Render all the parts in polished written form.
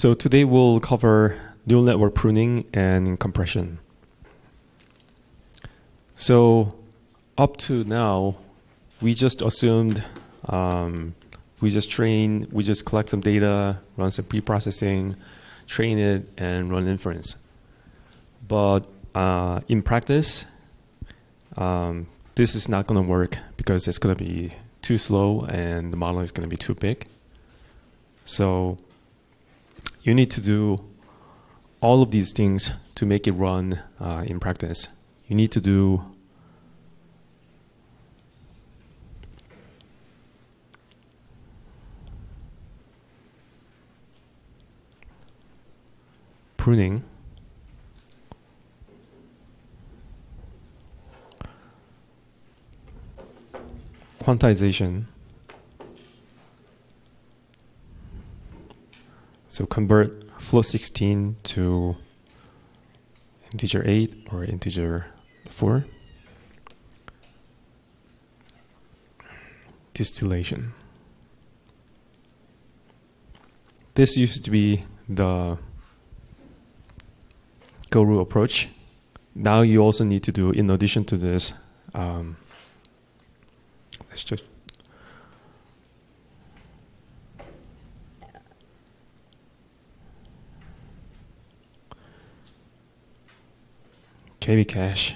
So today we'll cover neural network pruning and compression. So up to now, we just assumed we just collect some data, run some pre-processing, train it, and run inference. But in practice, this is not going to work because it's going to be too slow and the model is going to be too big. So you need to do all of these things to make it run in practice. You need to do pruning, quantization, so convert float 16 to integer 8 or integer 4, distillation. This used to be the Guru approach. Now you also need to do, in addition to this, let's just KV cache,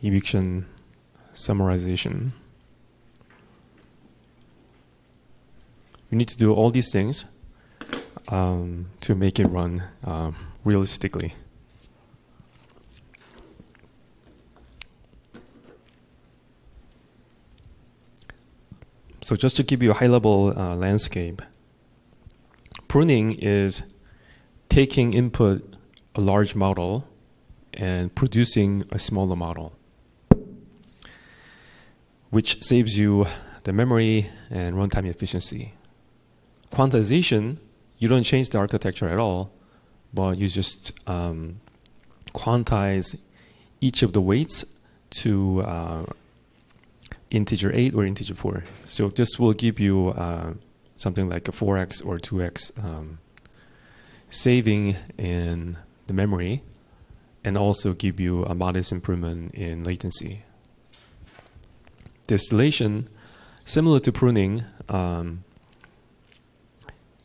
eviction summarization. You need to do all these things to make it run realistically. So just to give you a high-level landscape, pruning is taking input a large model and producing a smaller model, which saves you the memory and runtime efficiency. Quantization, you don't change the architecture at all, but you just quantize each of the weights to integer 8 or integer 4. So this will give you something like a 4x or 2x saving in the memory, and also give you a modest improvement in latency. Distillation, similar to pruning,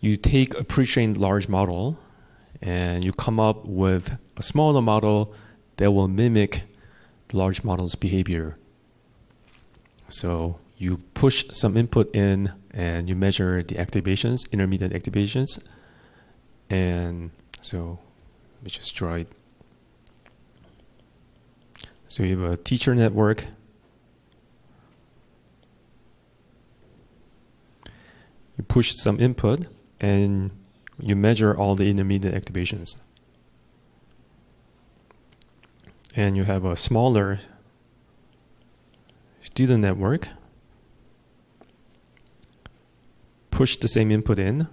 you take a pre-trained large model and you come up with a smaller model that will mimic the large model's behavior. So you push some input in and you measure the activations, intermediate activations. And so we just draw it. So you have a teacher network. You push some input and you measure all the intermediate activations. And you have a smaller student network. Push the same input in,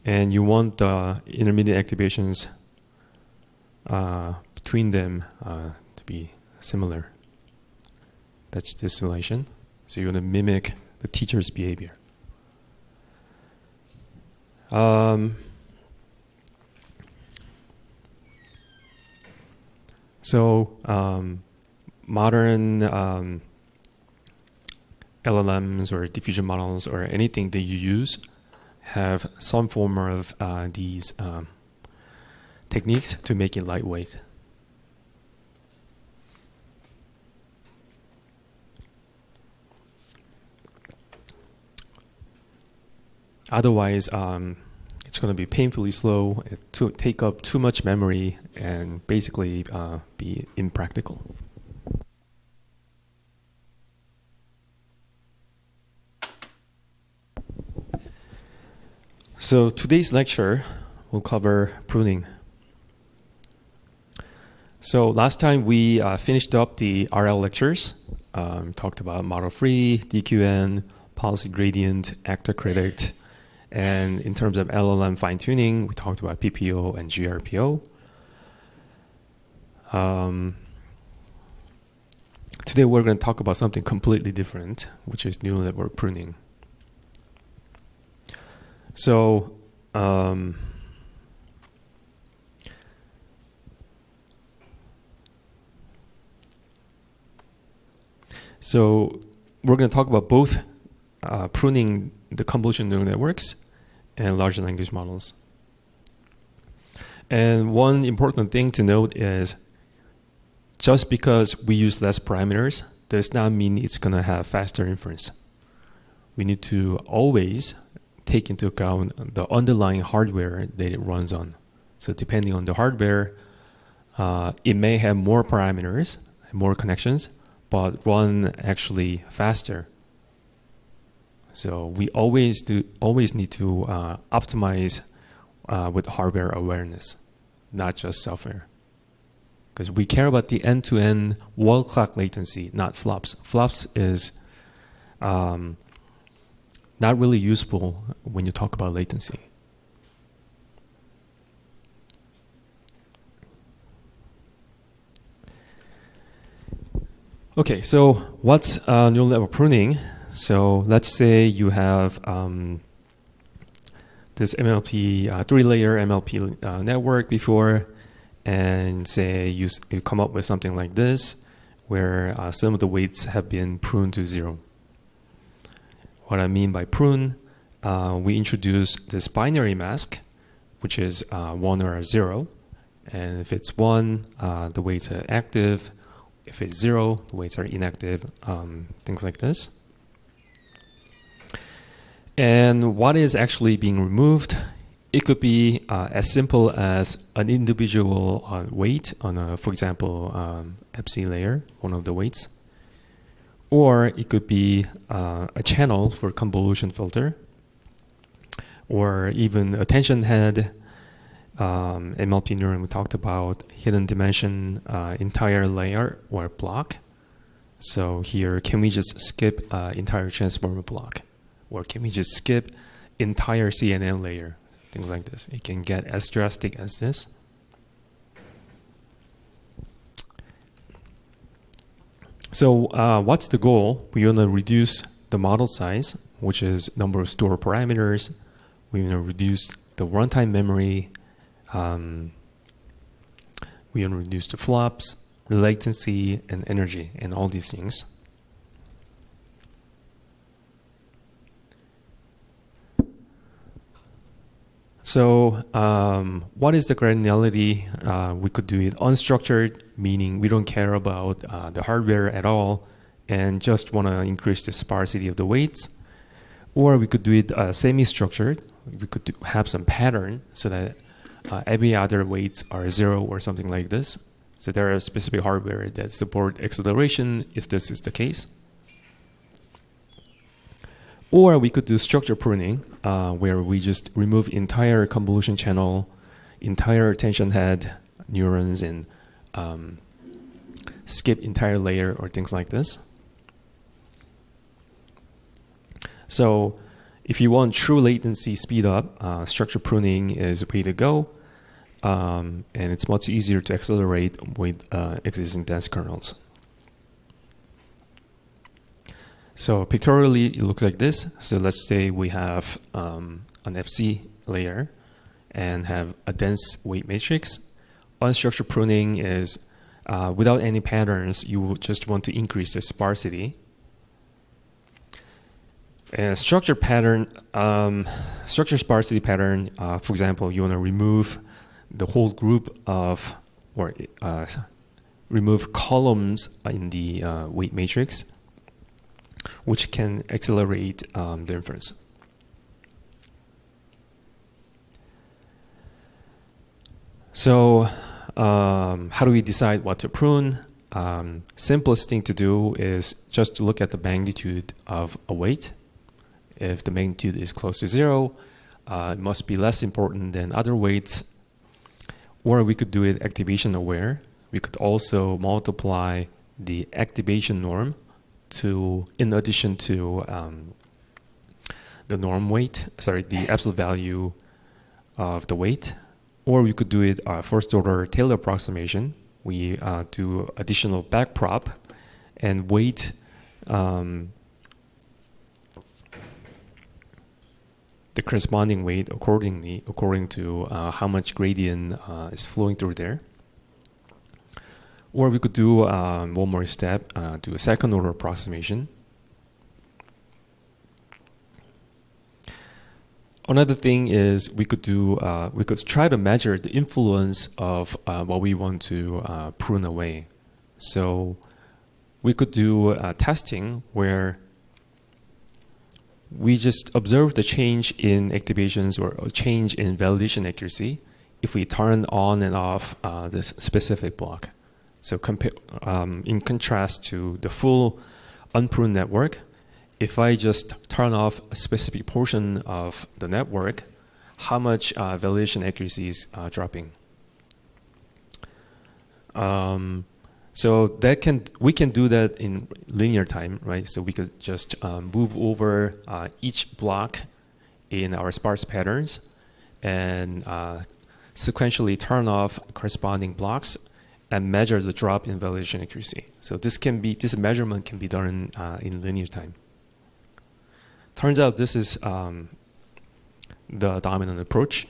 and you want the intermediate activations between them to be similar. That's distillation. So you want to mimic the teacher's behavior. Modern LLMs or diffusion models or anything that you use have some form of these techniques to make it lightweight. Otherwise, it's going to be painfully slow, to take up too much memory, and basically be impractical. So today's lecture will cover pruning. So last time we finished up the RL lectures, talked about model free, DQN, policy gradient, actor credit, and in terms of LLM fine-tuning, we talked about PPO and GRPO. Today we're going to talk about something completely different, which is neural network pruning. So so we're going to talk about both pruning the convolutional neural networks and large language models. And one important thing to note is just because we use less parameters does not mean it's going to have faster inference. We need to always take into account the underlying hardware that it runs on. So depending on the hardware, it may have more parameters, more connections, but run actually faster. So we always need to optimize with hardware awareness, not just software. Because we care about the end-to-end wall clock latency, not flops. Flops is not really useful when you talk about latency. Okay, so what's neural network pruning? So let's say you have this MLP, three-layer MLP network before, and say you come up with something like this, where some of the weights have been pruned to 0. What I mean by prune, we introduce this binary mask, which is 1 or 0. And if it's 1, the weights are active. If it's 0, the weights are inactive, things like this. And what is actually being removed? It could be as simple as an individual weight on a, for example, FC layer, one of the weights. Or it could be a channel for convolution filter, or even attention head, MLP neuron we talked about, hidden dimension, entire layer or block. So here, can we just skip entire transformer block? Or can we just skip entire CNN layer? Things like this. It can get as drastic as this. So what's the goal? We want to reduce the model size, which is number of stored parameters. We want to reduce the runtime memory. We want to reduce the flops, latency, and energy, and all these things. So what is the granularity? We could do it unstructured, meaning we don't care about the hardware at all and just want to increase the sparsity of the weights. Or we could do it semi-structured. We could have some pattern so that every other weights are 0 or something like this. So there are specific hardware that support acceleration if this is the case. Or we could do structure pruning, where we just remove entire convolution channel, entire attention head neurons, and skip entire layer or things like this. So if you want true latency speed up, structure pruning is a way to go. And it's much easier to accelerate with existing dense kernels. So pictorially, it looks like this. So let's say we have an FC layer and have a dense weight matrix. Unstructured pruning is without any patterns, you just want to increase the sparsity. And structure sparsity pattern, for example, you want to remove the whole group of, or remove columns in the weight matrix, which can accelerate the inference. So how do we decide what to prune? Simplest thing to do is just to look at the magnitude of a weight. If the magnitude is close to 0, it must be less important than other weights. Or we could do it activation aware. We could also multiply the activation norm in addition to the norm weight, the absolute value of the weight. Or we could do it first order Taylor approximation. We do additional backprop and weight the the corresponding weight accordingly, according to how much gradient is flowing through there. Or we could do one more step, do a second order approximation. Another thing is we could try to measure the influence of what we want to prune away. So we could do testing where we just observe the change in activations or a change in validation accuracy if we turn on and off this specific block. So in contrast to the full unpruned network, if I just turn off a specific portion of the network, how much validation accuracy is dropping? So we can do that in linear time, right? So we could just move over each block in our sparse patterns and sequentially turn off corresponding blocks and measure the drop in validation accuracy. So this measurement can be done in linear time. Turns out this is the dominant approach.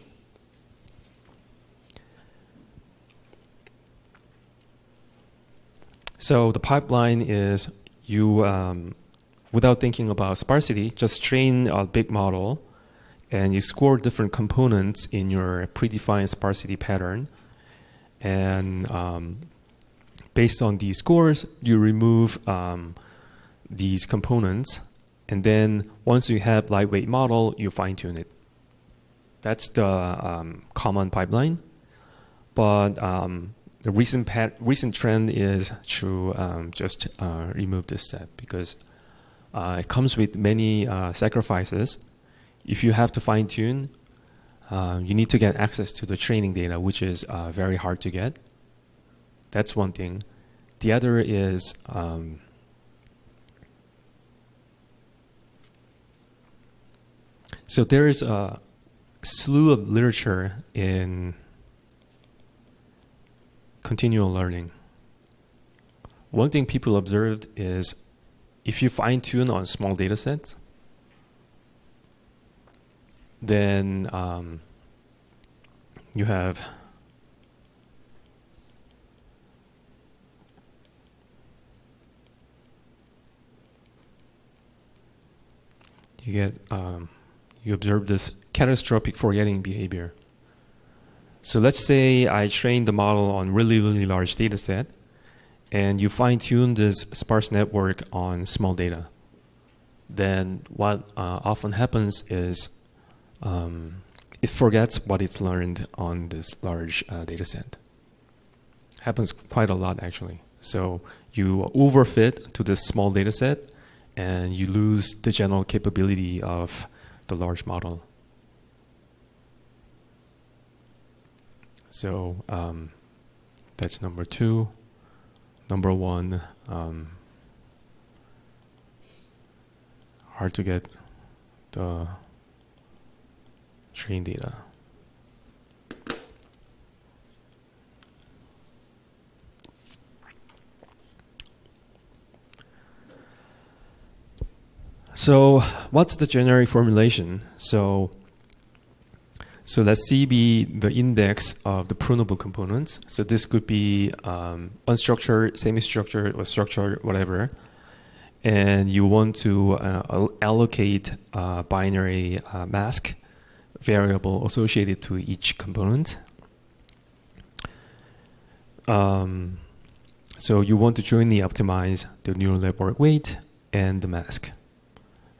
So the pipeline is you, without thinking about sparsity, just train a big model and you score different components in your predefined sparsity pattern. And based on these scores, you remove these components. And then once you have lightweight model, you fine tune it. That's the common pipeline. But the recent trend is to just remove this step because it comes with many sacrifices. If you have to fine tune, you need to get access to the training data, which is very hard to get. That's one thing. The other is so there is a slew of literature in continual learning. One thing people observed is if you fine-tune on small data sets, then you observe this catastrophic forgetting behavior. So let's say I trained the model on really, really large data set, and you fine-tune this sparse network on small data. Then what often happens is it forgets what it's learned on this large data set. Happens quite a lot, actually. So you overfit to this small data set, and you lose the general capability of the large model. So that's number two. Number one, hard to get the train data. So what's the generic formulation? So let C be the index of the prunable components. So this could be unstructured, semi-structured, or structured, whatever. And you want to allocate a binary mask variable associated to each component. So you want to jointly optimize the neural network weight and the mask,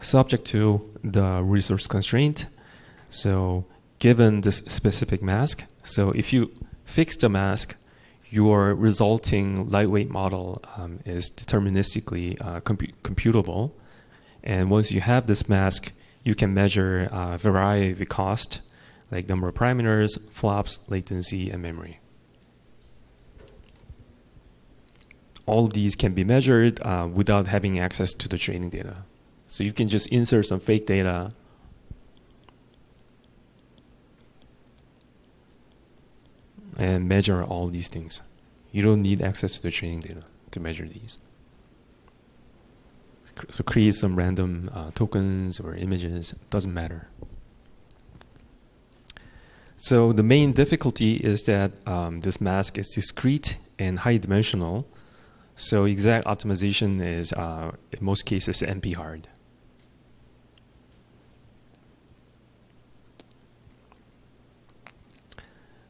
subject to the resource constraint. So given this specific mask, so if you fix the mask, your resulting lightweight model is deterministically computable. And once you have this mask, you can measure a variety of cost, like number of parameters, flops, latency, and memory. All of these can be measured without having access to the training data. So you can just insert some fake data and measure all these things. You don't need access to the training data to measure these. So create some random tokens or images, doesn't matter. So the main difficulty is that this mask is discrete and high dimensional. So exact optimization is, in most cases, NP hard.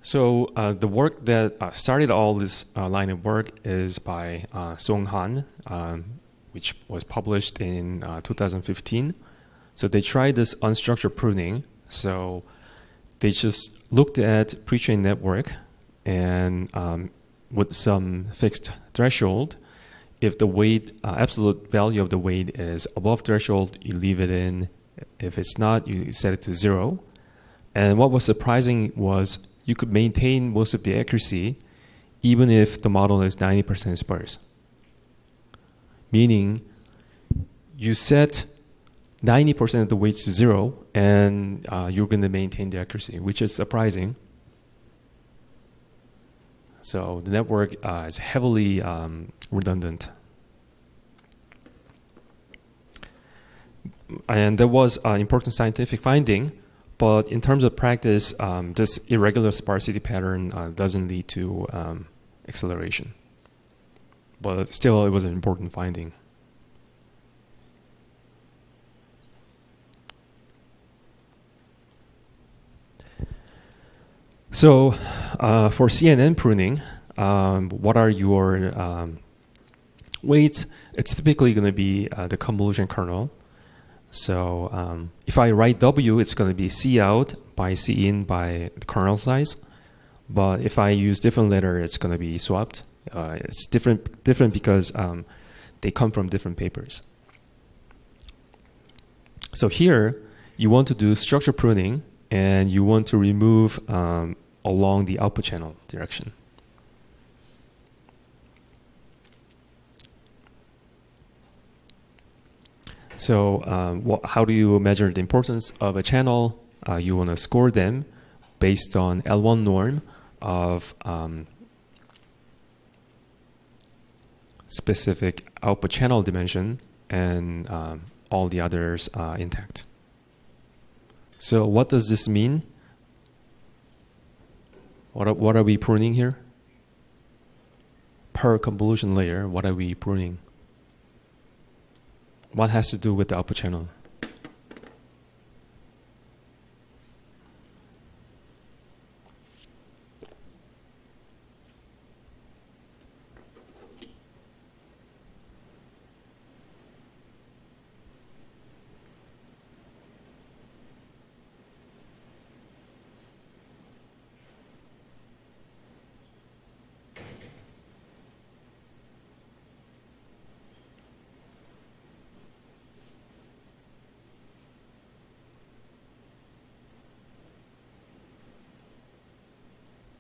So the work that started all this line of work is by Song Han, which was published in 2015. So they tried this unstructured pruning. So they just looked at pre-trained network and with some fixed threshold, if the weight, absolute value of the weight is above threshold, you leave it in. If it's not, you set it to 0. And what was surprising was you could maintain most of the accuracy even if the model is 90% sparse. Meaning you set 90% of the weights to 0 and you're going to maintain the accuracy, which is surprising. So the network is heavily redundant. And there was an important scientific finding, but in terms of practice, this irregular sparsity pattern doesn't lead to acceleration. But still, it was an important finding. So for CNN pruning, what are your weights? It's typically going to be the convolution kernel. So if I write W, it's going to be C out by C in by the kernel size. But if I use different letter, it's going to be swapped. It's different because they come from different papers. So here, you want to do structure pruning, and you want to remove along the output channel direction. So how do you measure the importance of a channel? You want to score them based on L1 norm of specific output channel dimension and all the others intact. So what does this mean? What are we pruning here? Per convolution layer, what are we pruning? What has to do with the output channel?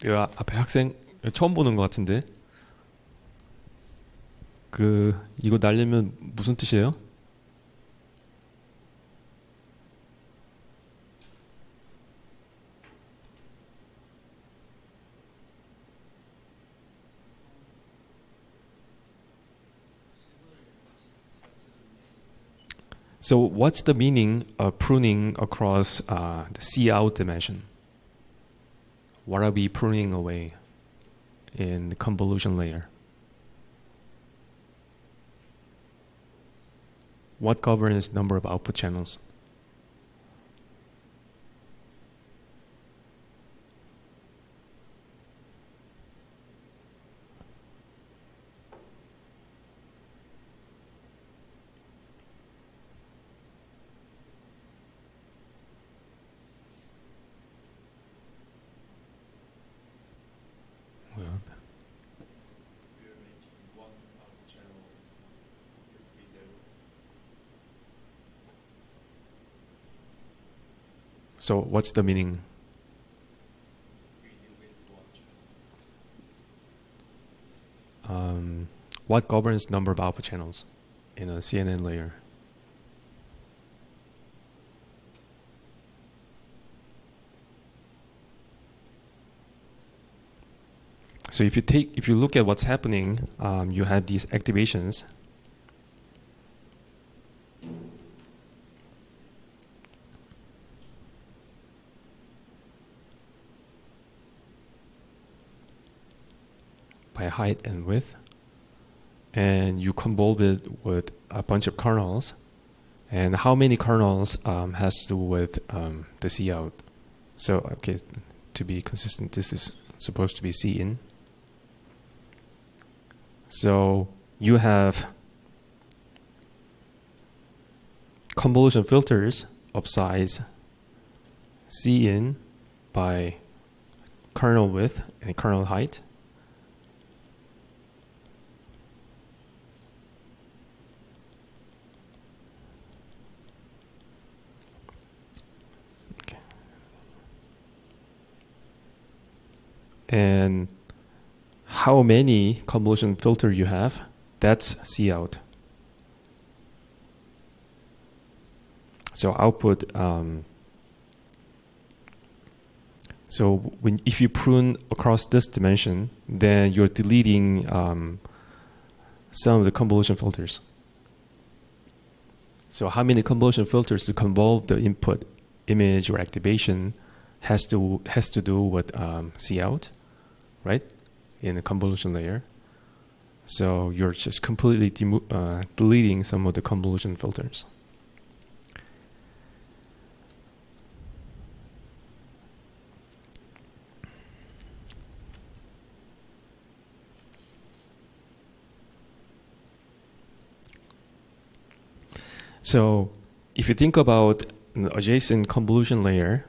내가 앞에 학생 처음 보는 것 같은데 이거 날리면 무슨 뜻이에요? So what's the meaning of pruning across the C out dimension? What are we pruning away in the convolution layer? What governs number of output channels? So what's the meaning? What governs number of output channels in a CNN layer? So if you look at what's happening, you have these activations. by height and width, and you convolve it with a bunch of kernels. And how many kernels has to do with the cout. So, okay, to be consistent, this is supposed to be cin. So you have convolution filters of size cin by kernel width and kernel height. And how many convolution filter you have, that's cout. So output, so if you prune across this dimension, then you're deleting some of the convolution filters. So how many convolution filters to convolve the input image or activation has to do with cout, right? In the convolution layer. So you're just completely deleting some of the convolution filters. So if you think about an adjacent convolution layer,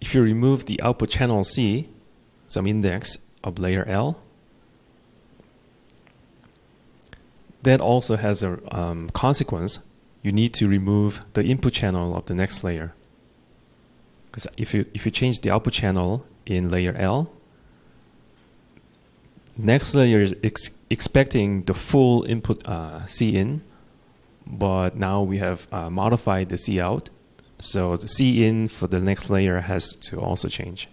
if you remove the output channel C, some index of layer L, that also has a consequence. You need to remove the input channel of the next layer. Because if you change the output channel in layer L, next layer is expecting the full input cin, but now we have modified the cout. So the cin for the next layer has to also change.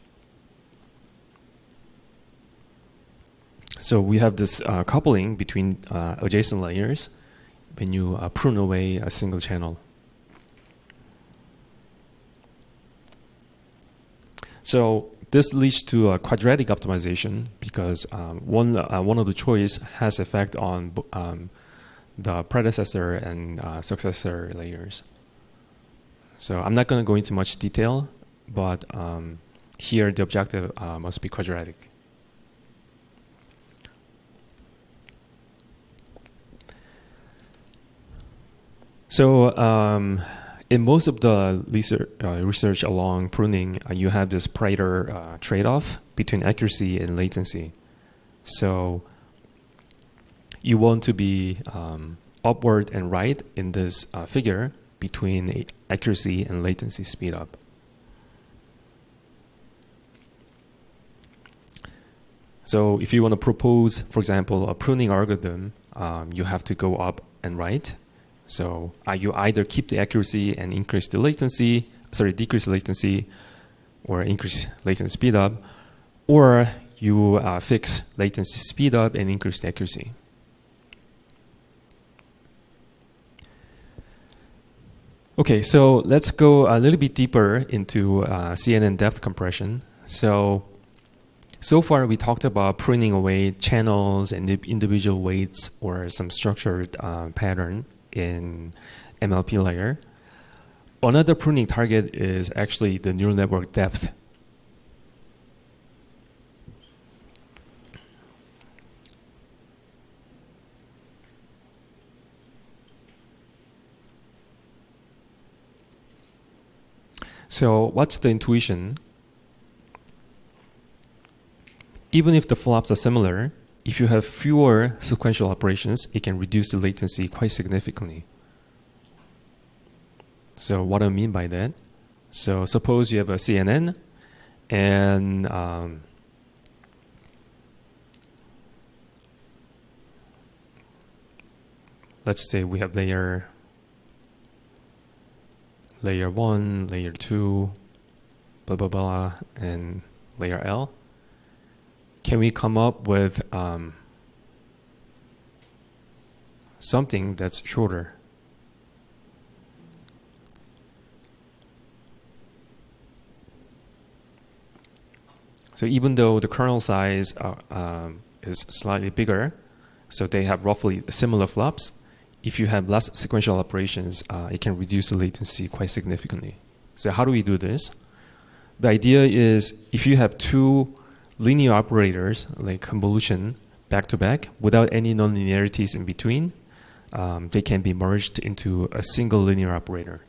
So we have this coupling between adjacent layers when you prune away a single channel. So this leads to a quadratic optimization because one of the choice has effect on the predecessor and successor layers. So I'm not going to go into much detail, but here the objective must be quadratic. So in most of the research along pruning, you have this Pareto trade-off between accuracy and latency. So you want to be upward and right in this figure between accuracy and latency speed up. So if you want to propose, for example, a pruning algorithm, you have to go up and right. So you either keep the accuracy and increase the latency, decrease the latency, or increase latency speed up, or you fix latency speed up and increase the accuracy. Okay, so let's go a little bit deeper into CNN depth compression. So far we talked about pruning away channels and individual weights or some structured pattern in MLP layer. Another pruning target is actually the neural network depth. So what's the intuition? Even if the flops are similar, if you have fewer sequential operations, it can reduce the latency quite significantly. So what do I mean by that? So suppose you have a CNN and let's say we have layer 1, layer 2, blah, blah, blah, and layer L. Can we come up with something that's shorter? So even though the kernel size is slightly bigger, so they have roughly similar flops, if you have less sequential operations, it can reduce the latency quite significantly. So how do we do this? The idea is if you have two linear operators, like convolution, back to back, without any nonlinearities in between, they can be merged into a single linear operator.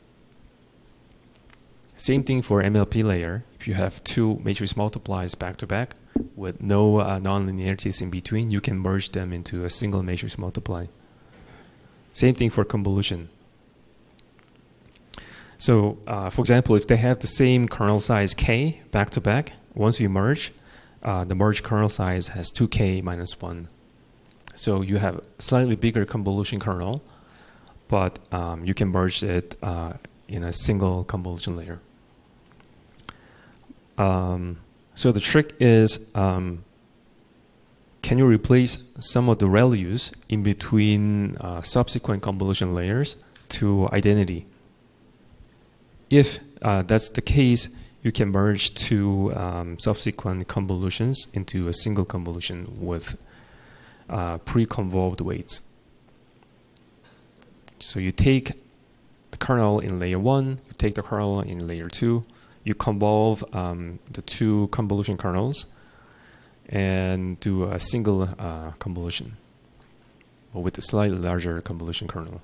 Same thing for MLP layer. If you have two matrix multiplies back to back with no nonlinearities in between, you can merge them into a single matrix multiply. Same thing for convolution. So, for example, if they have the same kernel size k back to back, once you merge, the merged kernel size has 2k minus 1. So you have slightly bigger convolution kernel, but you can merge it in a single convolution layer. So the trick is, can you replace some of the values in between subsequent convolution layers to identity? If that's the case, you can merge two subsequent convolutions into a single convolution with pre-convolved weights. So you take the kernel in layer 1, you take the kernel in layer 2, you convolve the two convolution kernels and do a single convolution, but with a slightly larger convolution kernel.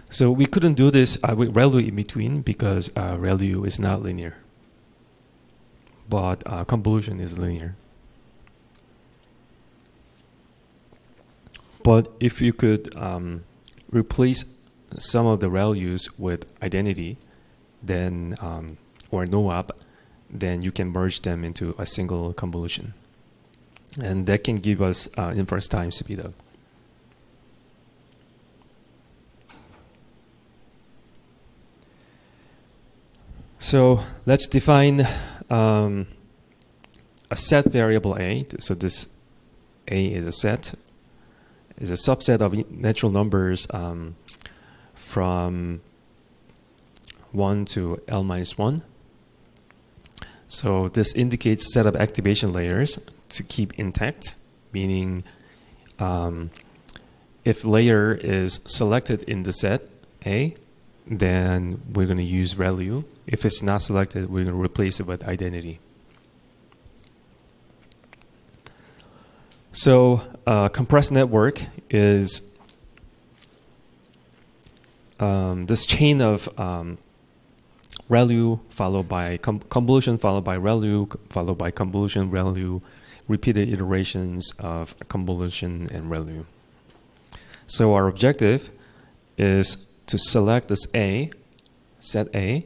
So we couldn't do this with ReLU in between because ReLU is not linear, but convolution is linear. But if you could replace some of the values with identity, then or no-op, then you can merge them into a single convolution, and that can give us inference time speed up. So let's define a set variable A. So this A is a set, is a subset of natural numbers from 1 to L minus 1. So this indicates a set of activation layers to keep intact, meaning if layer is selected in the set A, then we're going to use ReLU. If it's not selected, we're going to replace it with identity. So compressed network is this chain of ReLU followed by convolution followed by ReLU followed by convolution, ReLU, repeated iterations of convolution and ReLU. So our objective is to select this A, set A,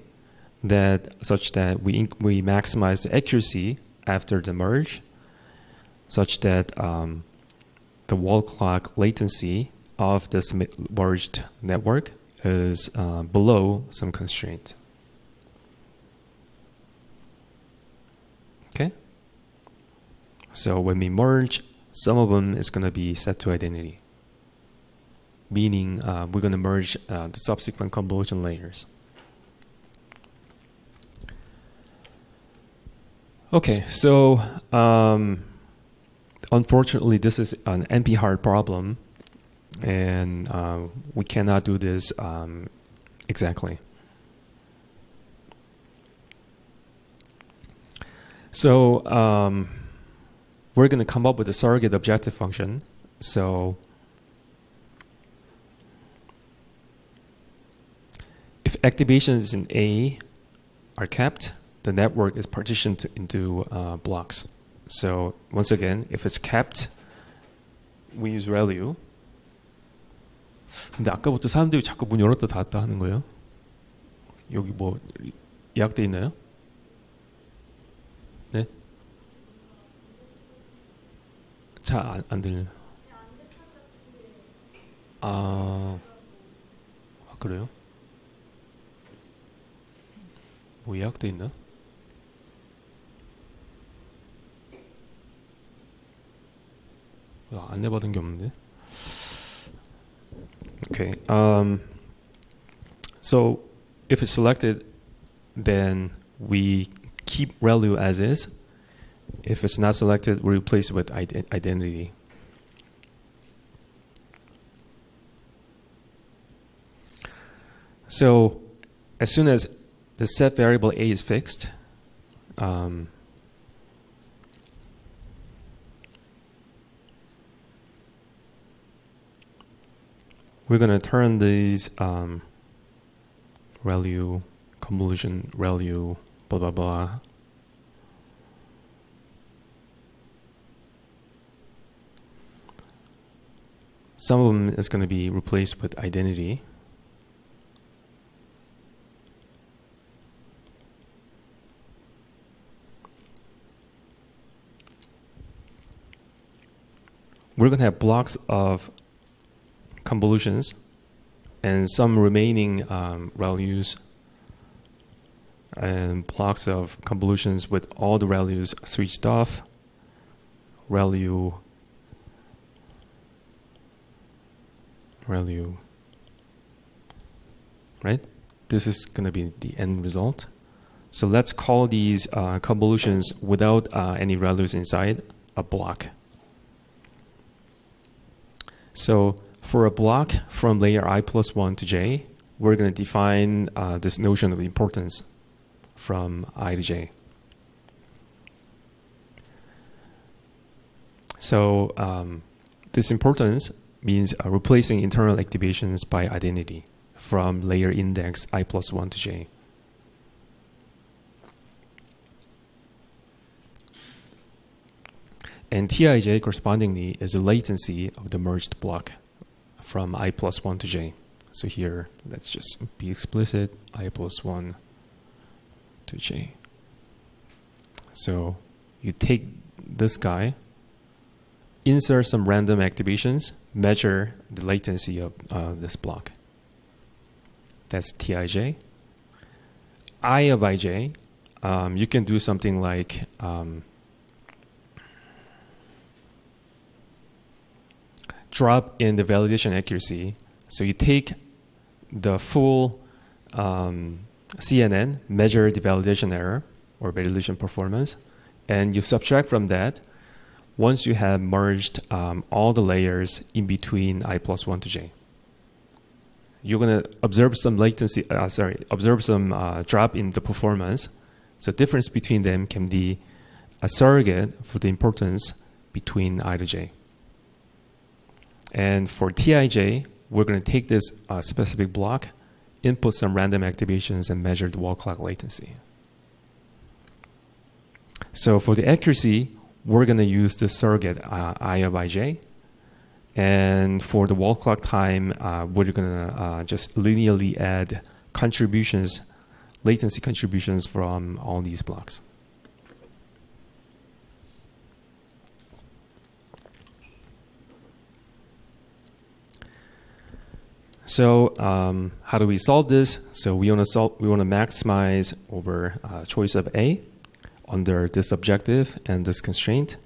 such that we maximize the accuracy after the merge, such that the wall clock latency of this merged network is below some constraint. Okay? So when we merge, some of them is going to be set to identity, meaning we're going to merge the subsequent convolution layers. Okay, so unfortunately, this is an NP-hard problem, and we cannot do this exactly. So we're going to come up with a surrogate objective function. So if activations in A are kept, the network is partitioned into blocks. So once again, if it's kept, we use ReLU. 근데 아까부터 사람들이 자꾸 문 열었다 닫았다 하는 거예요. 여기 뭐 예약돼 있나요? 네? 잘 안 들려요. 아, 그래요? 뭐 예약돼 있나? 안내받은 게 없는데. Okay. So if it's selected then we keep ReLU as is. If it's not selected, we replace it with identity. So as soon as the set variable A is fixed, we're going to turn these ReLU, convolution, ReLU, blah, blah, blah. Some of them is going to be replaced with identity. We're going to have blocks of convolutions and some remaining ReLUs and blocks of convolutions with all the ReLUs switched off. ReLU, right? This is going to be the end result. So let's call these convolutions without any ReLUs inside a block. So for a block from layer I+1 to j, we're going to define this notion of importance from I to j. So this importance means replacing internal activations by identity from layer index I+1 to j. And Tij correspondingly is the latency of the merged block from I+1 to j. So here, let's just be explicit, I+1 to j. So you take this guy, insert some random activations, measure the latency of this block. That's Tij. I of ij, you can do something like drop in the validation accuracy. So you take the full CNN, measure the validation error or validation performance, and you subtract from that once you have merged all the layers in between I+1 to j. You're going to observe some latency, observe some drop in the performance. So difference between them can be a surrogate for the importance between I to j. And for Tij, we're going to take this specific block, input some random activations, and measure the wall clock latency. So for the accuracy, we're going to use the surrogate I of ij. And for the wall clock time, we're going to just linearly add contributions, latency contributions from all these blocks. So how do we solve this? So we want to maximize over choice of A under this objective and this constraint.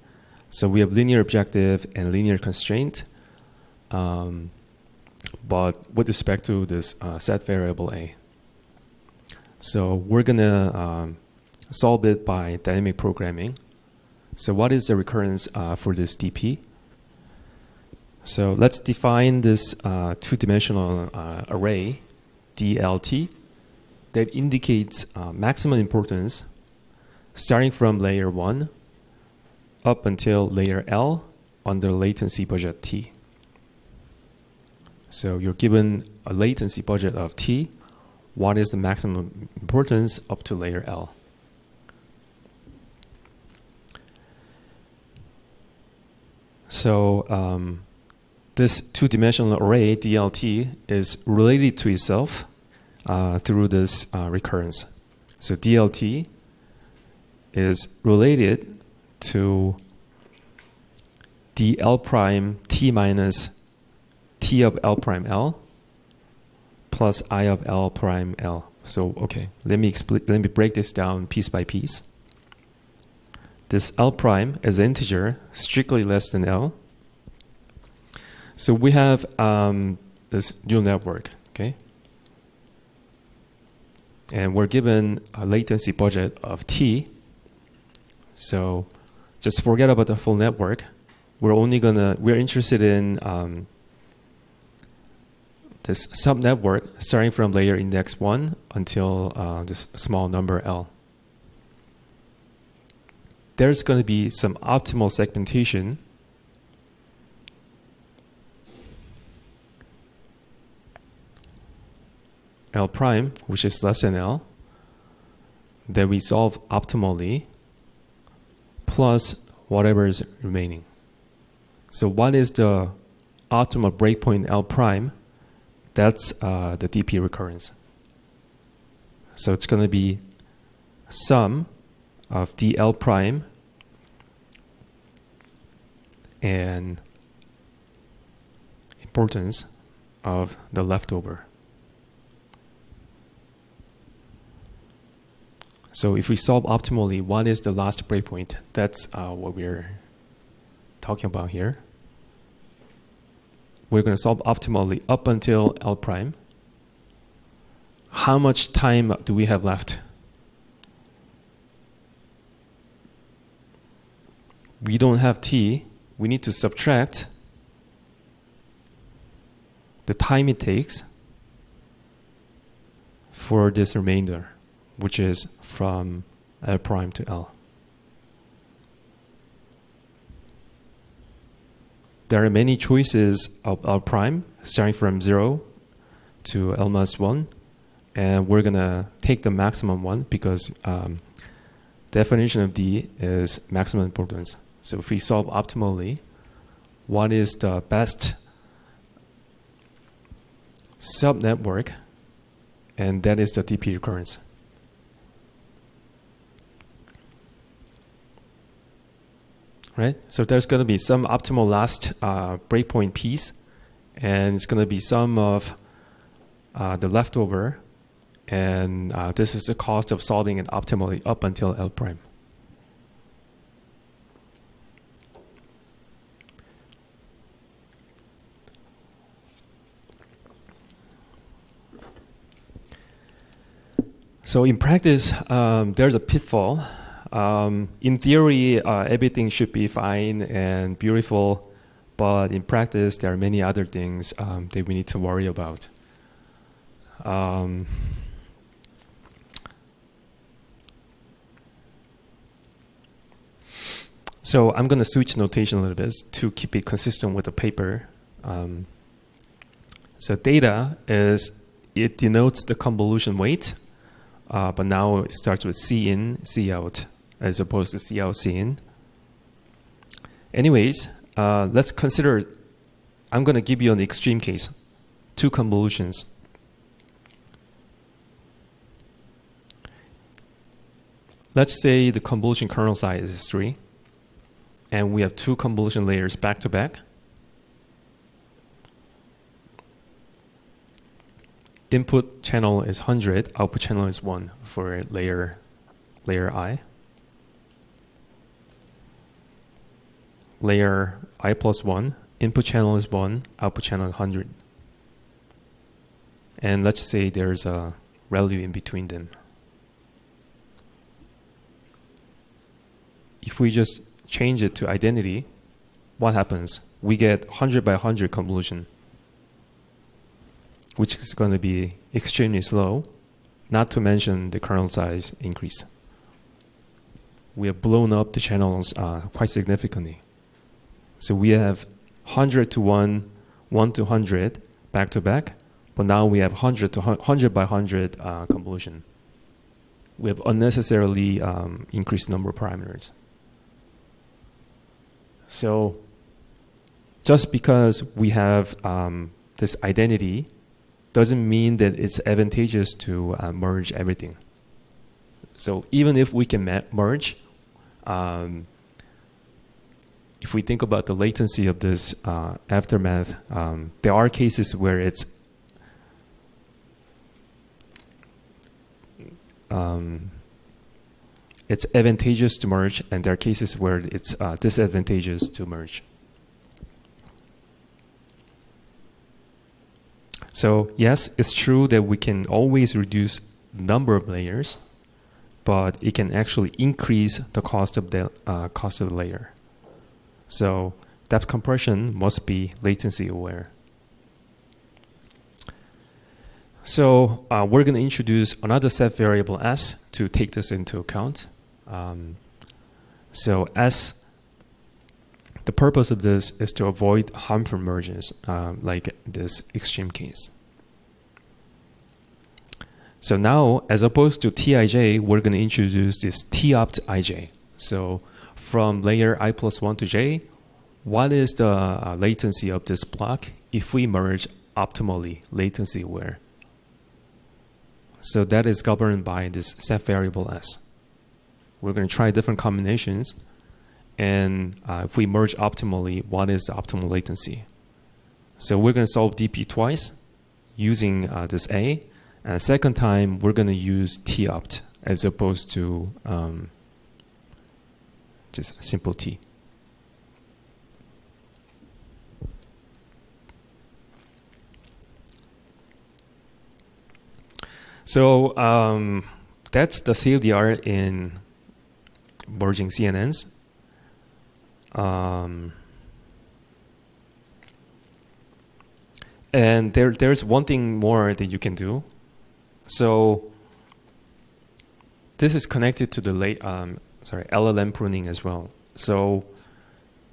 So we have linear objective and linear constraint, but with respect to this set variable A. So we're going to solve it by dynamic programming. So what is the recurrence for this DP? So let's define this two-dimensional array, DLT, that indicates maximum importance starting from layer 1 up until layer L under latency budget T. So you're given a latency budget of T. What is the maximum importance up to layer L? So this two-dimensional array, DLT, is related to itself through this recurrence. So DLT is related to dL prime T minus T of L prime L plus I of L prime L. So, okay, let me break this down piece by piece. This L prime is an integer strictly less than L. So we have this neural network, okay? And we're given a latency budget of T. So just forget about the full network. We're interested in this subnetwork starting from layer index 1 until this small number L. There's going to be some optimal segmentation L prime, which is less than L, that we solve optimally plus whatever is remaining. So what is the optimal breakpoint L prime? That's the DP recurrence. So it's going to be sum of dL prime and importance of the leftover. So if we solve optimally, what is the last breakpoint? That's what we're talking about here. We're going to solve optimally up until L prime. How much time do we have left? We don't have T. We need to subtract the time it takes for this remainder, which is from L prime to L. There are many choices of L prime, starting from 0 to L minus 1, and we're going to take the maximum one because definition of D is maximum importance. So if we solve optimally, what is the best subnetwork? And that is the DP recurrence. Right? So there's going to be some optimal last breakpoint piece, and it's going to be some of the leftover, and this is the cost of solving it optimally up until L prime. So in practice, there's a pitfall. In theory, everything should be fine and beautiful, but in practice, there are many other things that we need to worry about. So I'm going to switch notation a little bit to keep it consistent with the paper. So data it denotes the convolution weight, but now it starts with C in, C out, as opposed to C out, C in. Anyways, let's consider, I'm going to give you an extreme case, 2 convolutions. Let's say the convolution kernel size is 3, and we have 2 convolution layers back to back. Input channel is 100, output channel is 1 for layer I. Layer I plus 1, input channel is 1, output channel is 100. And let's say there's a ReLU in between them. If we just change it to identity, what happens? We get 100 by 100 convolution, which is going to be extremely slow, not to mention the kernel size increase. We have blown up the channels quite significantly. So we have 100 to 1, 1 to 100 back to back, but now we have 100 to 100 by 100 convolution. We have unnecessarily increased number of parameters. So just because we have this identity doesn't mean that it's advantageous to merge everything. So even if we can merge, if we think about the latency of this aftermath, there are cases where it's advantageous to merge, and there are cases where it's disadvantageous to merge. So yes, it's true that we can always reduce number of layers, but it can actually increase the cost of the layer. So depth compression must be latency aware. So we're going to introduce another set variable S to take this into account. So S, the purpose of this is to avoid harmful merges, like this extreme case. So now, as opposed to Tij, we're going to introduce this Topt ij. So from layer I plus 1 to j, what is the latency of this block if we merge optimally, latency aware? So that is governed by this set variable S. We're going to try different combinations, and if we merge optimally, what is the optimal latency? So we're going to solve DP twice using this A, and the second time we're going to use Topt as opposed to just simple T. So that's the CLDR in merging CNNs. And there's one thing more that you can do. So this is connected to the LLM pruning as well. So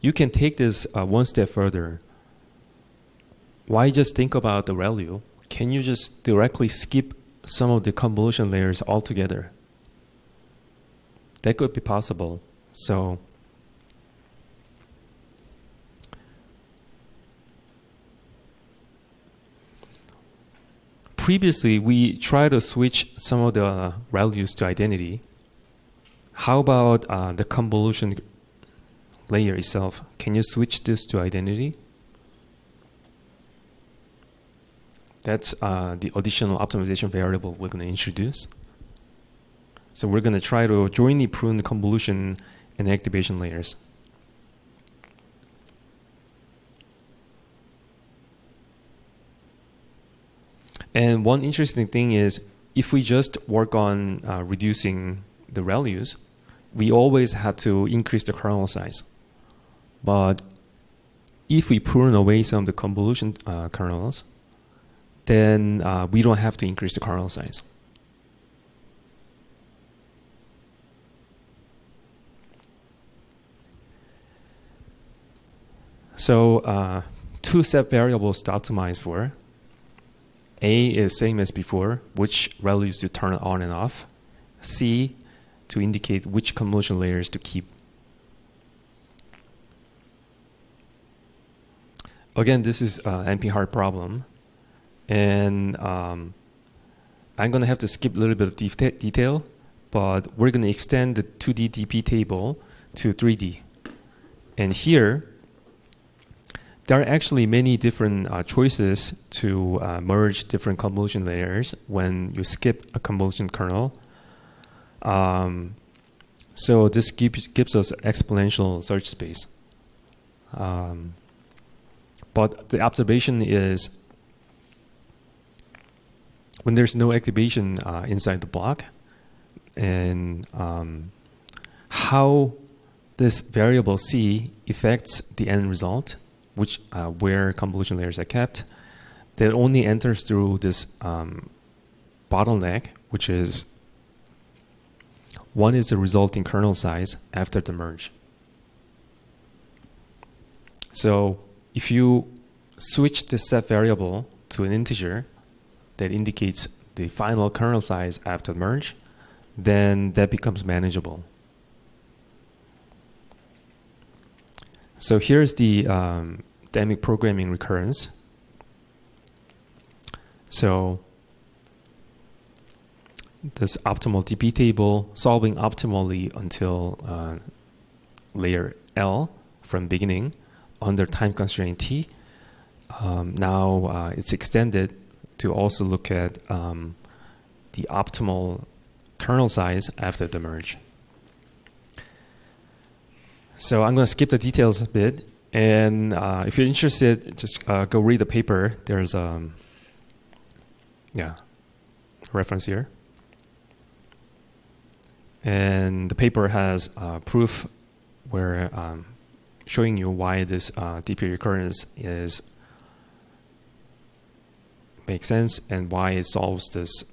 you can take this one step further. Why just think about the value? Can you just directly skip some of the convolution layers altogether? That could be possible. So previously we tried to switch some of the values to identity. How about the convolution layer itself? Can you switch this to identity? That's the additional optimization variable we're going to introduce. So we're going to try to jointly prune the convolution and activation layers. And one interesting thing is, if we just work on reducing the values, we always had to increase the kernel size. But if we prune away some of the convolution kernels, then we don't have to increase the kernel size. So two set variables to optimize for. A is same as before, which values to turn on and off. C to indicate which convolution layers to keep. Again, this is an NP-hard problem. And I'm going to have to skip a little bit of detail, but we're going to extend the 2D DP table to 3D. And here, there are actually many different choices to merge different convolution layers when you skip a convolution kernel. So this gives us exponential search space. But the observation is, when there's no activation inside the block, and how this variable C affects the end result, which where convolution layers are kept, that only enters through this bottleneck, which is one is the resulting kernel size after the merge. So if you switch this set variable to an integer that indicates the final kernel size after merge, then that becomes manageable. So here's the dynamic programming recurrence. So this optimal DP table solving optimally until layer L from beginning under time constraint T. Now it's extended to also look at the optimal kernel size after the merge. So I'm going to skip the details a bit, and if you're interested, just go read the paper. There's a reference here. And the paper has proof where showing you why this DP recurrence makes sense and why it solves this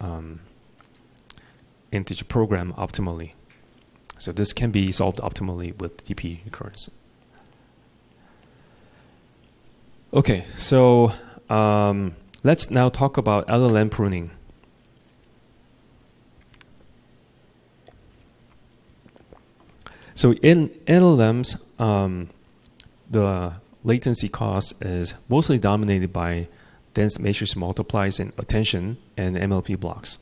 integer program optimally. So this can be solved optimally with DP recurrence. Okay, so let's now talk about LLM pruning. So in LLMs, the latency cost is mostly dominated by dense matrix multiplies in attention and MLP blocks.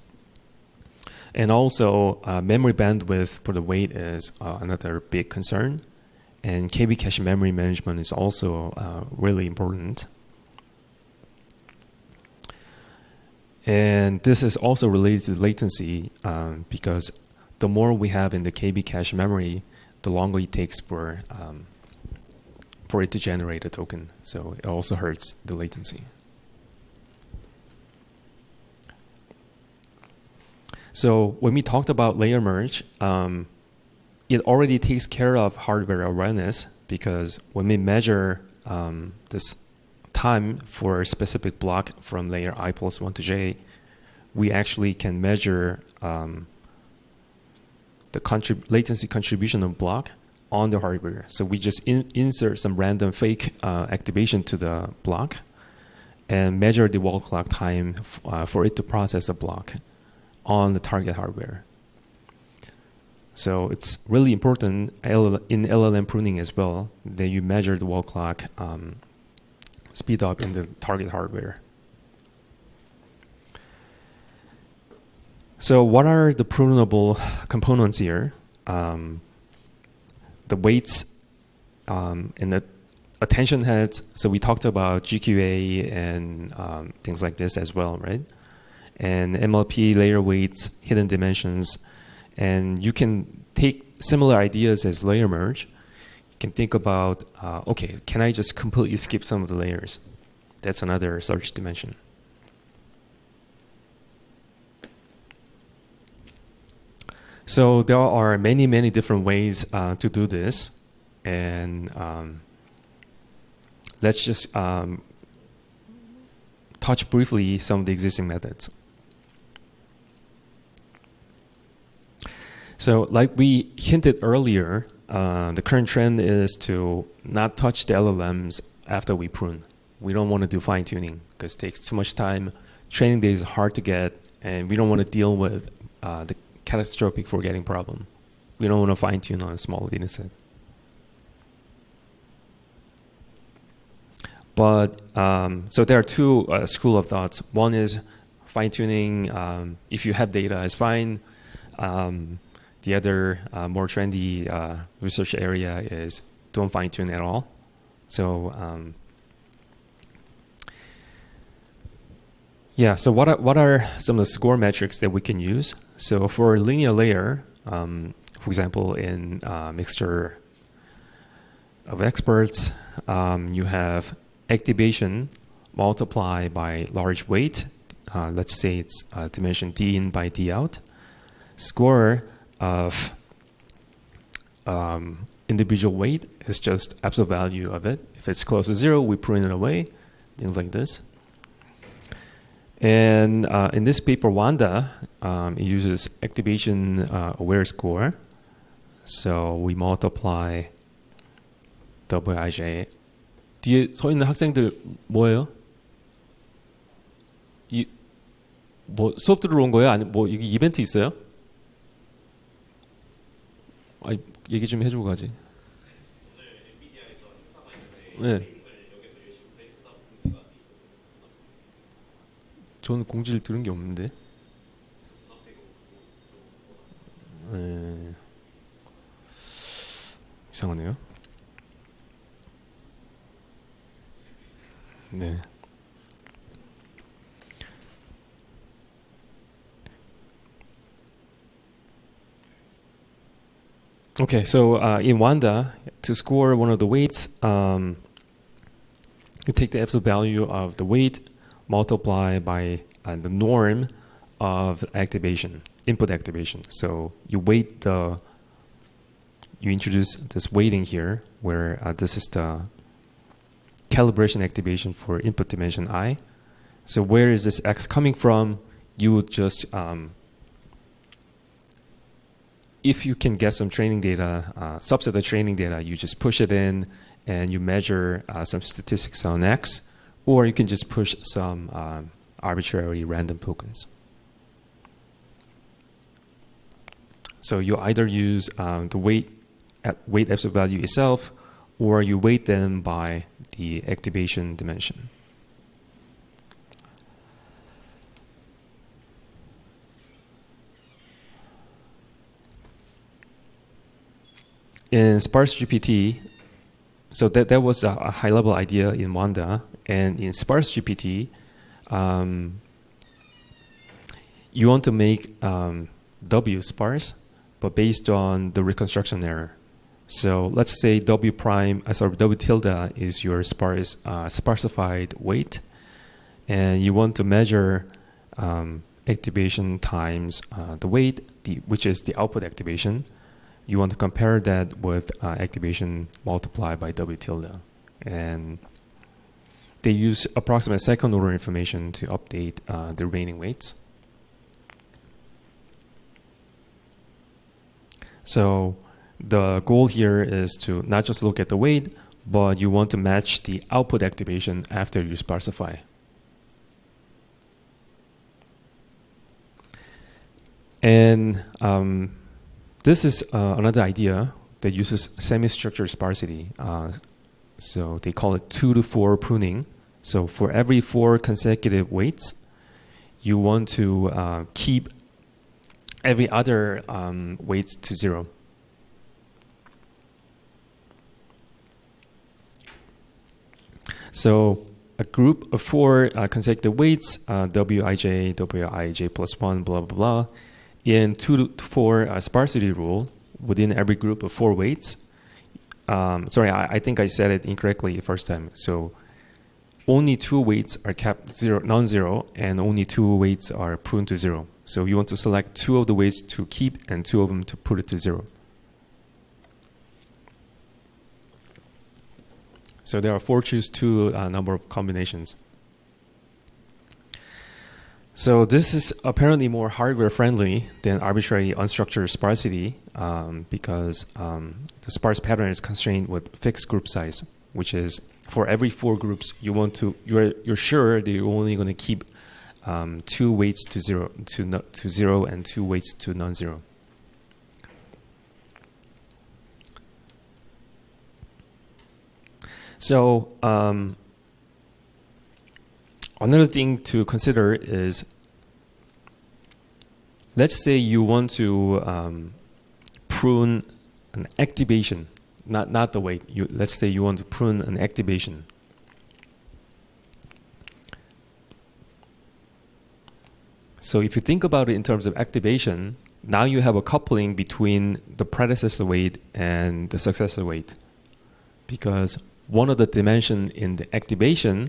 And also, memory bandwidth for the weight is another big concern. And KB cache memory management is also really important. And this is also related to latency because the more we have in the KB cache memory, the longer it takes for it to generate a token. So it also hurts the latency. So when we talked about layer merge, it already takes care of hardware awareness because when we measure this time for a specific block from layer I plus 1 to j, we actually can measure the latency contribution of block on the hardware. So we just insert some random fake activation to the block and measure the wall clock time for it to process a block on the target hardware. So it's really important in LLM pruning as well that you measure the wall clock speed up in the target hardware. So what are the prunable components here? The weights and the attention heads. So we talked about GQA and things like this as well, right? And MLP layer weights, hidden dimensions. And you can take similar ideas as layer merge. You can think about, okay, can I just completely skip some of the layers? That's another search dimension. So there are many, many different ways to do this. And let's just touch briefly some of the existing methods. So like we hinted earlier, the current trend is to not touch the LLMs after we prune. We don't want to do fine-tuning because it takes too much time. Training data is hard to get, and we don't want to deal with the catastrophic forgetting problem. We don't want to fine-tune on a small data set. But so there are two school of thoughts. One is fine-tuning. If you have data, is fine. The other more trendy research area is don't fine-tune at all. So yeah, so what are some of the score metrics that we can use? So for a linear layer, for example, in mixture of experts, you have activation multiplied by large weight. Let's say it's dimension d in by d out. Score of individual weight is just absolute value of it. If it's close to 0, we prune it away, things like this. And in this paper, Wanda, it uses activation aware score. So we multiply WIJ. 뒤에 서 있는 학생들 뭐예요? 뭐 수업 들으러 온 거예요? 아니 뭐 여기 이벤트 있어요? 아니, 얘기 좀 해주고 가지. 네. 저는 공지를 들은 게 없는데. 네. 이상하네요. 네. Okay, so in Wanda, to score one of the weights, you take the absolute value of the weight, multiply by the norm of activation. input activation. So you weight you introduce this weighting here, where this is the calibration activation for input dimension I. So where is this X coming from? You would just, if you can get some training data, subset of training data, you just push it in and you measure some statistics on X, or you can just push some arbitrary random tokens. So you either use the weight absolute value itself, or you weight them by the activation dimension. In sparse GPT, so that was a high-level idea in Wanda, and in sparse GPT, you want to make W sparse, but based on the reconstruction error. So let's say W tilde is your sparsified weight, and you want to measure activation times the weight, which is the output activation. You want to compare that with activation multiplied by W tilde. And they use approximate second order information to update the remaining weights. So the goal here is to not just look at the weight, but you want to match the output activation after you sparsify. And this is another idea that uses semi-structured sparsity. So they call it 2 to 4 pruning. So for every 4 consecutive weights, you want to keep every other weights to 0. So a group of 4 consecutive weights, Wij, Wij plus 1, blah, blah, blah. In 2 to 4 sparsity rule, within every group of 4 weights, sorry, I think I said it incorrectly the first time. So only 2 weights are kept non-zero, and only 2 weights are pruned to 0. So you want to select 2 of the weights to keep and 2 of them to put it to 0. So there are 4 choose 2 number of combinations. So this is apparently more hardware friendly than arbitrary unstructured sparsity because the sparse pattern is constrained with fixed group size, which is for every 4 groups you're sure that you're only going to keep 2 weights to 0 and 2 weights to non-zero. So another thing to consider is, let's say you want to prune an activation, not the weight. Let's say you want to prune an activation. So if you think about it in terms of activation, now you have a coupling between the predecessor weight and the successor weight, because one of the dimensions in the activation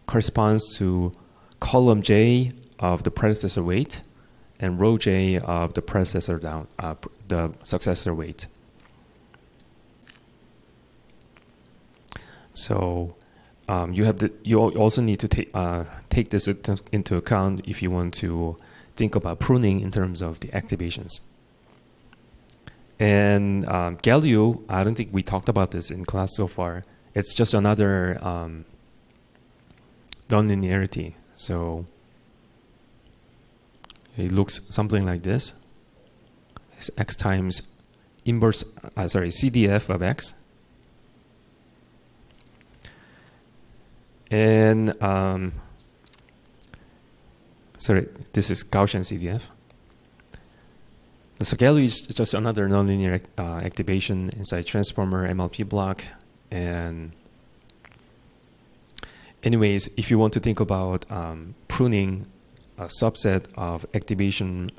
corresponds to column J of the predecessor weight and row J of the predecessor the successor weight. So you also need to take this into account if you want to think about pruning in terms of the activations. And Galileo, I don't think we talked about this in class so far. It's just another nonlinearity. So it looks something like this. It's x times inverse, CDF of x. And this is Gaussian CDF. So Galileo is just another nonlinear activation inside transformer MLP block. And anyways, if you want to think about pruning a subset of activation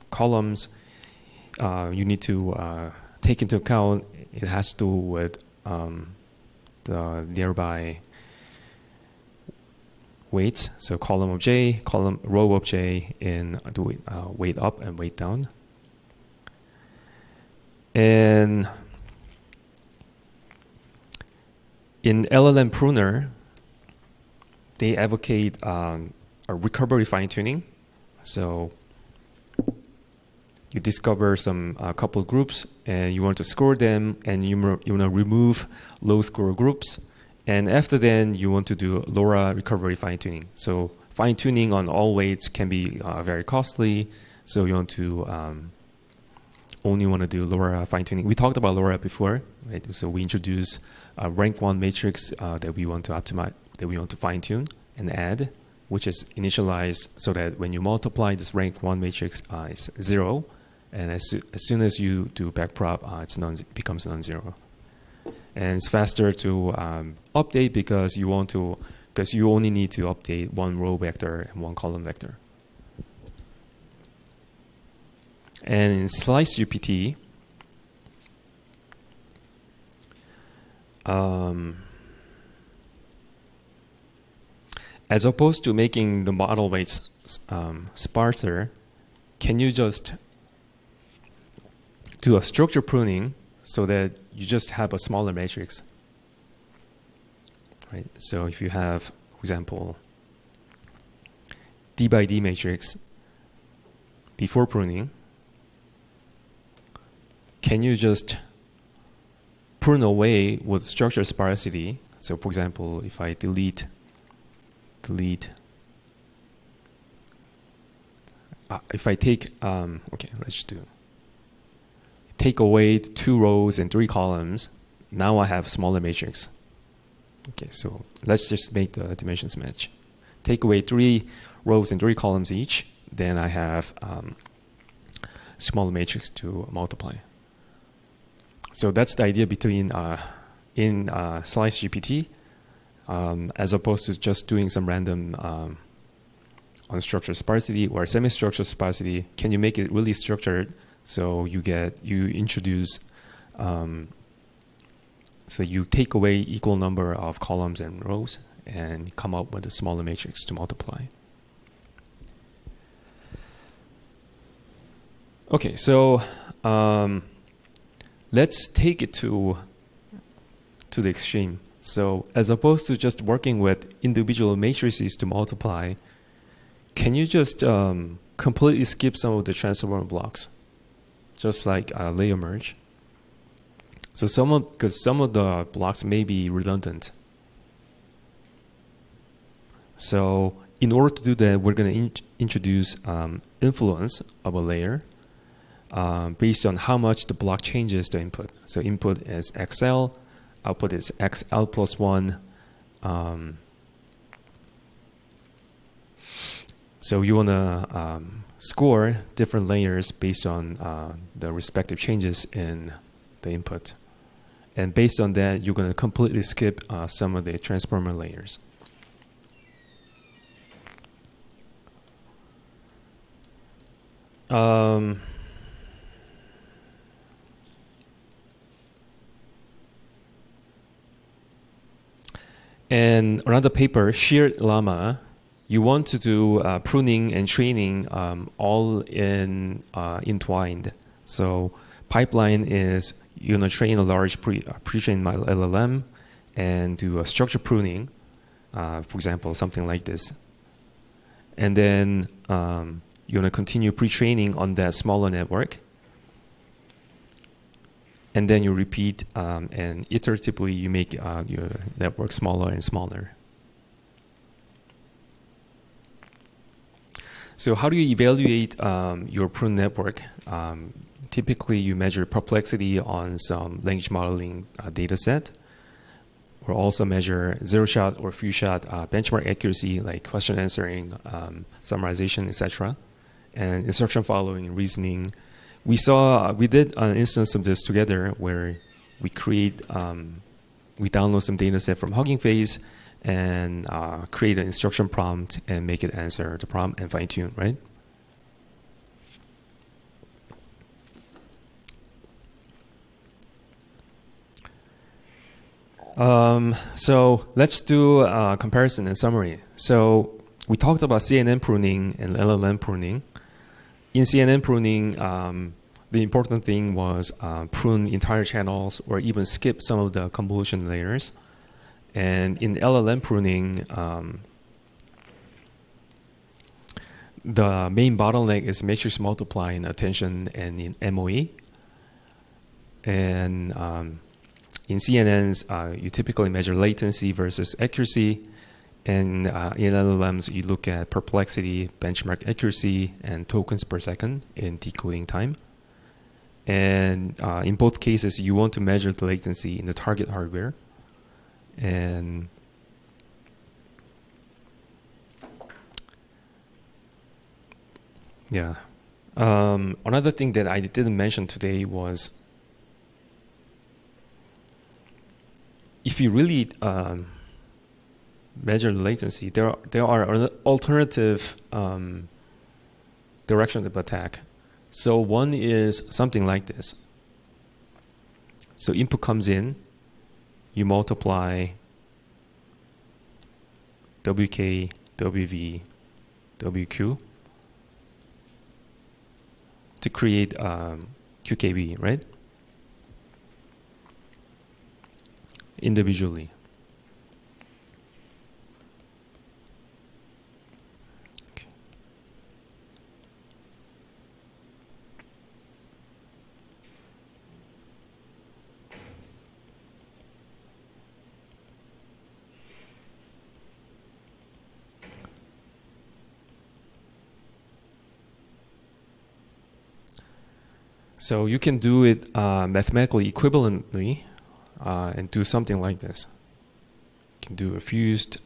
columns, you need to take into account it has to do with the nearby weights. So column of j, row of j in the weight up and weight down. And in LLM Pruner, they advocate a recovery fine-tuning. So you discover a couple of groups, and you want to score them, and you want to remove low-score groups. And after then, you want to do LoRa recovery fine-tuning. So fine-tuning on all weights can be very costly. So you want to only want to do LoRa fine-tuning. We talked about LoRa before, right? So we introduce a rank 1 matrix that we want to optimize, that we want to fine-tune and add, which is initialized so that when you multiply this rank 1 matrix, it's 0. And as soon as you do backprop, it becomes non-zero. And it's faster to update because you only need to update one row vector and one column vector. And in Slice GPT, as opposed to making the model weights sparser, can you just do a structure pruning so that you just have a smaller matrix? Right? So if you have, for example, D by D matrix before pruning, can you just prune away with structure sparsity? So for example, if I delete, if I take, okay, let's just take away 2 rows and 3 columns, now I have smaller matrix. Okay, so let's just make the dimensions match. Take away 3 rows and 3 columns each, then I have smaller matrix to multiply. So that's the idea between in Slice GPT, as opposed to just doing some random unstructured sparsity or semi-structured sparsity. Can you make it really structured so you introduce, so you take away equal number of columns and rows and come up with a smaller matrix to multiply. Okay, so let's take it to the extreme. So as opposed to just working with individual matrices to multiply, can you just completely skip some of the transformer blocks, just like layer merge? So because some of the blocks may be redundant. So in order to do that, we're going to introduce influence of a layer based on how much the block changes the input. So input is XL, output is XL plus 1. So you want to score different layers based on the respective changes in the input. And based on that, you're going to completely skip some of the transformer layers. And another paper, Shared Llama, you want to do pruning and training all entwined. So pipeline is you're going to train a large pre-trained LLM and do a structure pruning, for example, something like this. And then you're going to continue pre-training on that smaller network. And then you repeat, and iteratively you make your network smaller and smaller. So how do you evaluate your prune network? Typically, you measure perplexity on some language modeling data set, or also measure zero-shot or few-shot benchmark accuracy, like question answering, summarization, etc., and instruction following and reasoning. We did an instance of this together where we download some data set from Hugging Face and create an instruction prompt and make it answer the prompt and fine-tune, right? So let's do a comparison and summary. So we talked about CNN pruning and LLM pruning. In CNN pruning, the important thing was prune entire channels or even skip some of the convolution layers. And in LLM pruning, the main bottleneck is matrix multiply in attention and in MOE. And in CNNs, you typically measure latency versus accuracy. And in LLMs, you look at perplexity, benchmark accuracy, and tokens per second in decoding time. And in both cases, you want to measure the latency in the target hardware. And yeah. Another thing that I didn't mention today was if you really measure the latency, there are alternative directions of attack. So one is something like this. So input comes in, you multiply WK, WV, WQ to create QKB, right? Individually. Okay. So you can do it mathematically equivalently and do something like this. You can do a fused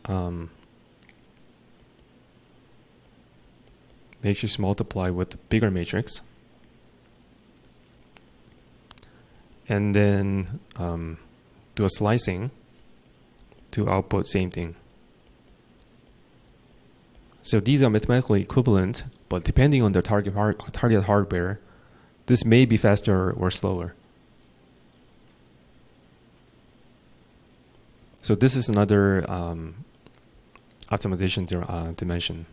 matrix multiply with bigger matrix. And then do a slicing to output same thing. So these are mathematically equivalent, but depending on the target hardware, this may be faster or slower. So this is another optimization dimension.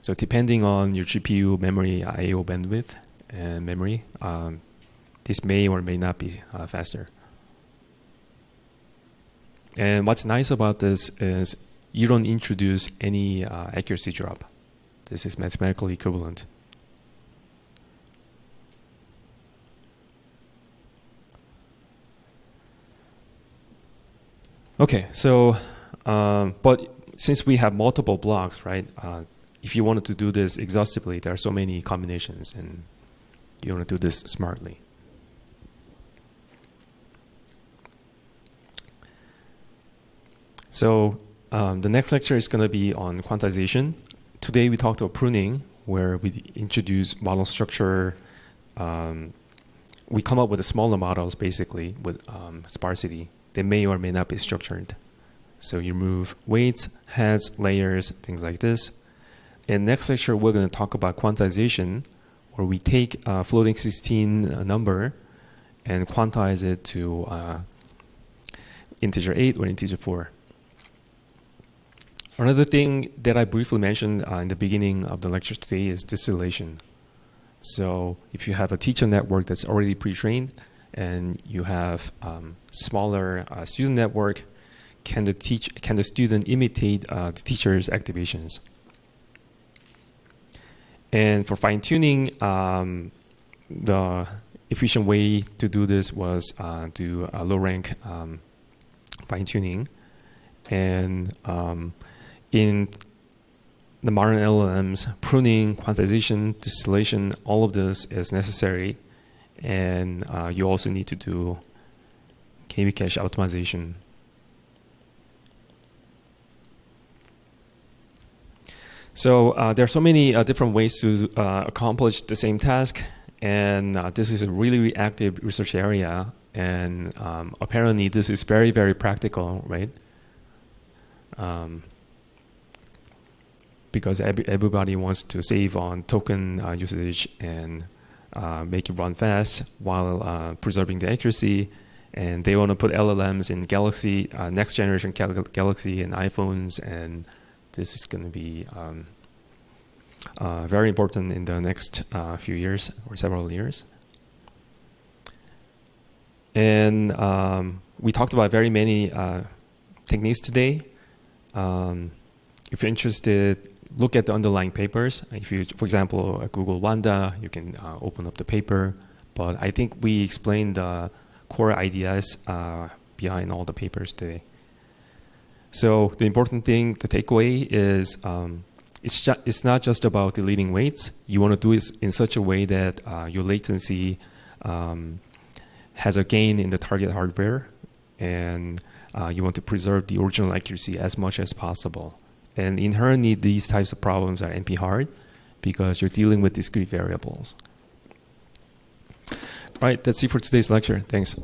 So depending on your GPU, memory, I/O bandwidth, and memory, this may or may not be faster. And what's nice about this is you don't introduce any accuracy drop. This is mathematically equivalent. Okay, so, but since we have multiple blocks, right, if you wanted to do this exhaustively, there are so many combinations, and you want to do this smartly. So the next lecture is going to be on quantization. Today we talked about pruning, where we introduce model structure. We come up with smaller models, basically, with sparsity. They may or may not be structured. So you remove weights, heads, layers, things like this. In next lecture, we're going to talk about quantization, where we take a floating 16 number and quantize it to integer 8 or integer 4. Another thing that I briefly mentioned in the beginning of the lecture today is distillation. So if you have a teacher network that's already pre-trained, and you have smaller student network, can the student imitate the teacher's activations? And for fine-tuning, the efficient way to do this was do a low-rank fine-tuning. And in the modern LLMs, pruning, quantization, distillation, all of this is necessary. And you also need to do KV cache optimization. So there are so many different ways to accomplish the same task, and this is a really active research area, and apparently this is very, very practical, right? Because everybody wants to save on token usage and make it run fast while preserving the accuracy, And they want to put LLMs in Galaxy, next generation Galaxy and iPhones, and this is going to be very important in the next few years or several years. And we talked about very many techniques today. If you're interested, look at the underlying papers. If you, for example, Google Wanda, you can open up the paper. But I think we explained the core ideas behind all the papers today. So the important thing, the takeaway is it's not just about deleting weights. You want to do it in such a way that your latency has a gain in the target hardware, and you want to preserve the original accuracy as much as possible. And inherently, these types of problems are NP hard because you're dealing with discrete variables. All right, that's it for today's lecture. Thanks.